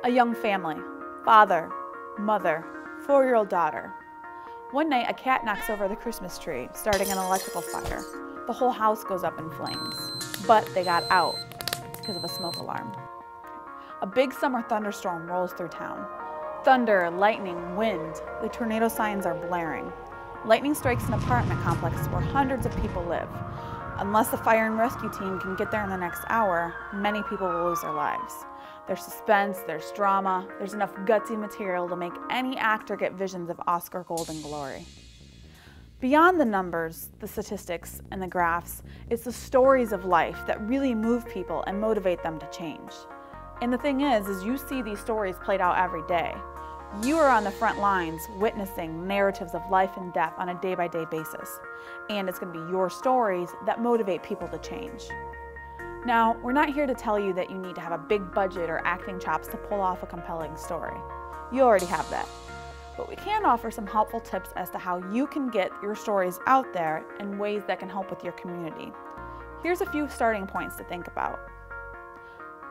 A young family, father, mother, 4-year-old daughter. One night, a cat knocks over the Christmas tree, starting an electrical fire. The whole house goes up in flames, but they got out because of a smoke alarm. A big summer thunderstorm rolls through town. Thunder, lightning, wind, the tornado signs are blaring. Lightning strikes an apartment complex where hundreds of people live. Unless the fire and rescue team can get there in the next hour, many people will lose their lives. There's suspense, there's drama, there's enough gutsy material to make any actor get visions of Oscar golden glory. Beyond the numbers, the statistics, and the graphs, it's the stories of life that really move people and motivate them to change. And the thing is you see these stories played out every day. You are on the front lines witnessing narratives of life and death on a day-by-day basis. And it's going to be your stories that motivate people to change. Now, we're not here to tell you that you need to have a big budget or acting chops to pull off a compelling story. You already have that. But we can offer some helpful tips as to how you can get your stories out there in ways that can help with your community. Here's a few starting points to think about.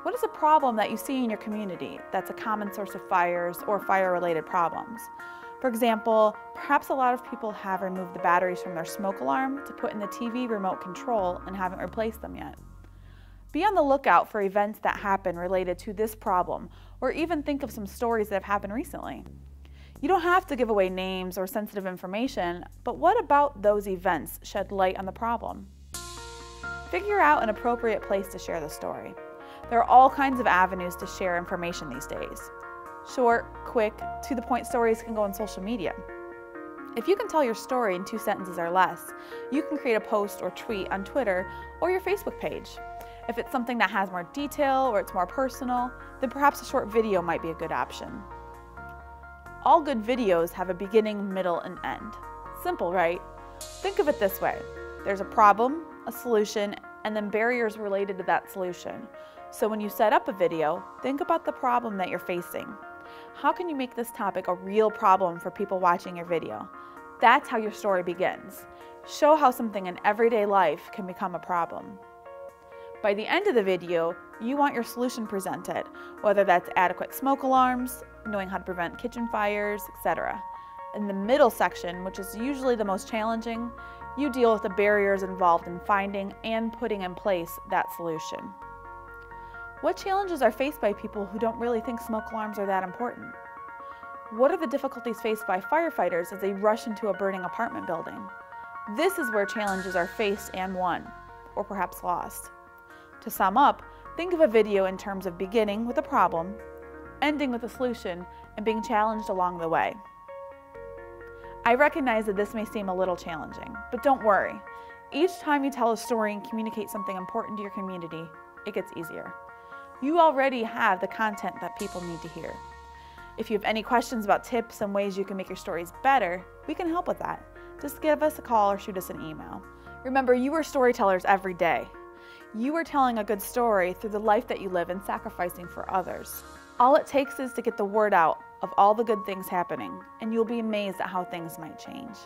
What is a problem that you see in your community that's a common source of fires or fire-related problems? For example, perhaps a lot of people have removed the batteries from their smoke alarm to put in the TV remote control and haven't replaced them yet. Be on the lookout for events that happen related to this problem, or even think of some stories that have happened recently. You don't have to give away names or sensitive information, but what about those events shed light on the problem? Figure out an appropriate place to share the story. There are all kinds of avenues to share information these days. Short, quick, to-the-point stories can go on social media. If you can tell your story in 2 sentences or less, you can create a post or tweet on Twitter or your Facebook page. If it's something that has more detail or it's more personal, then perhaps a short video might be a good option. All good videos have a beginning, middle, and end. Simple, right? Think of it this way. There's a problem, a solution, and then barriers related to that solution. So when you set up a video, think about the problem that you're facing. How can you make this topic a real problem for people watching your video? That's how your story begins. Show how something in everyday life can become a problem. By the end of the video, you want your solution presented, whether that's adequate smoke alarms, knowing how to prevent kitchen fires, etc. In the middle section, which is usually the most challenging, you deal with the barriers involved in finding and putting in place that solution. What challenges are faced by people who don't really think smoke alarms are that important? What are the difficulties faced by firefighters as they rush into a burning apartment building? This is where challenges are faced and won, or perhaps lost. To sum up, think of a video in terms of beginning with a problem, ending with a solution, and being challenged along the way. I recognize that this may seem a little challenging, but don't worry. Each time you tell a story and communicate something important to your community, it gets easier. You already have the content that people need to hear. If you have any questions about tips and ways you can make your stories better, we can help with that. Just give us a call or shoot us an email. Remember, you are storytellers every day. You are telling a good story through the life that you live and sacrificing for others. All it takes is to get the word out of all the good things happening, and you'll be amazed at how things might change.